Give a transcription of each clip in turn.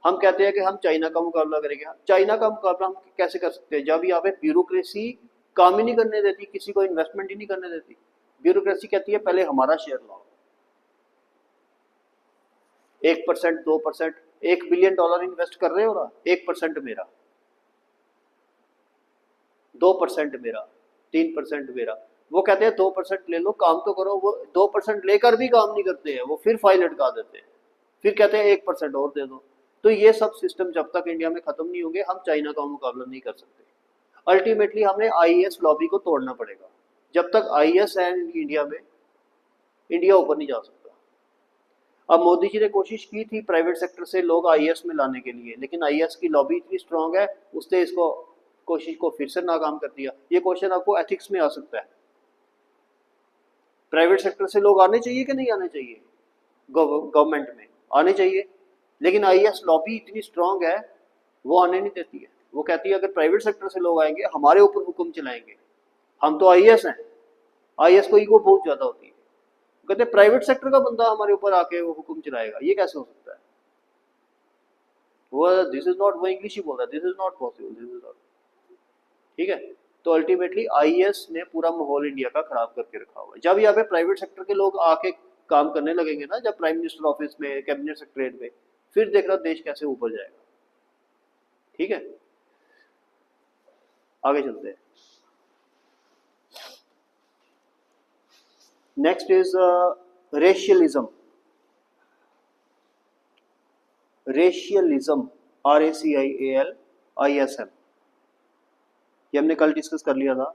हम कहते हैं कि हम चाइना का मुकाबला करेंगे। चाइना का मुकाबला हम कैसे कर सकते हैं जब यहाँ पे ब्यूरोक्रेसी काम ही नहीं करने देती, किसी को इन्वेस्टमेंट ही नहीं करने देती। ब्यूरोक्रेसी कहती है पहले हमारा शेयर लाओ, 1%, 2%, $1 बिलियन इन्वेस्ट कर रहे हो ना, 1% मेरा, 2% मेरा, 3% मेरा। वो कहते हैं 2% ले लो, काम तो करो। वो 2% लेकर भी काम नहीं करते हैं, वो फिर फाइल अटका देते हैं, फिर कहते हैं 1% और दे दो। तो ये सब सिस्टम जब तक इंडिया में खत्म नहीं होंगे हम चाइना का मुकाबला नहीं कर सकते। अल्टीमेटली हमें आईएएस लॉबी को तोड़ना पड़ेगा। जब तक आईएएस है इंडिया में, इंडिया ऊपर नहीं जा सकता। अब मोदी जी ने कोशिश की थी प्राइवेट सेक्टर से लोग आईएएस में लाने के लिए, लेकिन आईएएस की लॉबी इतनी स्ट्रांग है, उसने इसको कोशिश को फिर से नाकाम कर दिया। ये क्वेश्चन आपको एथिक्स में आ सकता है, प्राइवेट सेक्टर से लोग आने चाहिए कि नहीं आने चाहिए? गवर्नमेंट में आने चाहिए, लेकिन आईएएस लॉबी इतनी स्ट्रांग है, वो आने नहीं देती है। वो कहती है अगर प्राइवेट सेक्टर से लोग आएंगे हमारे ऊपर हुक्म चलाएंगे, हम तो आईएएस हैं। आईएएस को ईगो बहुत ज्यादा होती है, कहते प्राइवेट सेक्टर का बंदा हमारे ऊपर आके वो हुक्म चलाएगा, ये कैसे हो सकता है? वो दिस इज नॉट, वो इंग्लिश ही बोल रहा है, this is not possible, this is not. ठीक है, तो अल्टीमेटली आईएएस ने पूरा माहौल इंडिया का खराब करके रखा हुआ है। जब यहाँ पे प्राइवेट सेक्टर के लोग आके काम करने लगेंगे ना, जब प्राइम मिनिस्टर ऑफिस में, कैबिनेट सेक्रेटरीट में, फिर देखना देश कैसे ऊपर जाएगा। ठीक है, आगे चलते हैं। Next is racialism. Racialism, RACIALISM, ये हमने कल डिस्कस कर लिया था।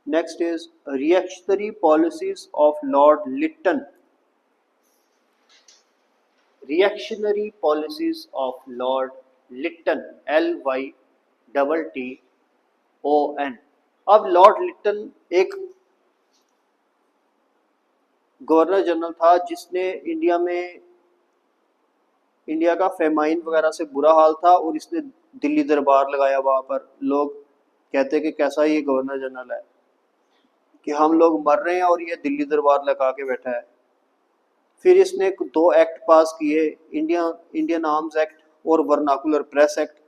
Next is reactionary policies of Lord Lytton. Reactionary policies of Lord Lytton, LYTTON। अब लॉर्ड लिटन एक गवर्नर जनरल था जिसने इंडिया का फेमाइन वगैरह से बुरा हाल था, और इसने दिल्ली दरबार लगाया। वहां पर लोग कहते हैं कि कैसा ये गवर्नर जनरल है कि हम लोग मर रहे हैं और ये दिल्ली दरबार लगा के बैठा है। फिर इसने 2 एक्ट पास किए, इंडियन आर्म्स एक्ट और वर्नाकुलर प्रेस एक्ट,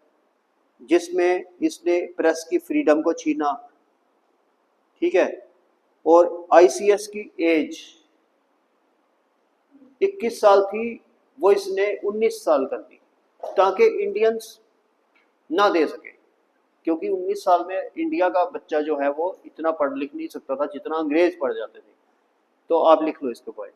जिसमें इसने प्रेस की फ्रीडम को छीना। ठीक है, और आईसीएस की एज 21 साल थी, वो इसने 19 साल कर दी, ताकि इंडियंस ना दे सके। क्योंकि 19 साल में इंडिया का बच्चा जो है वो इतना पढ़ लिख नहीं सकता था जितना अंग्रेज पढ़ जाते थे। तो आप लिख लो इसके पॉइंट।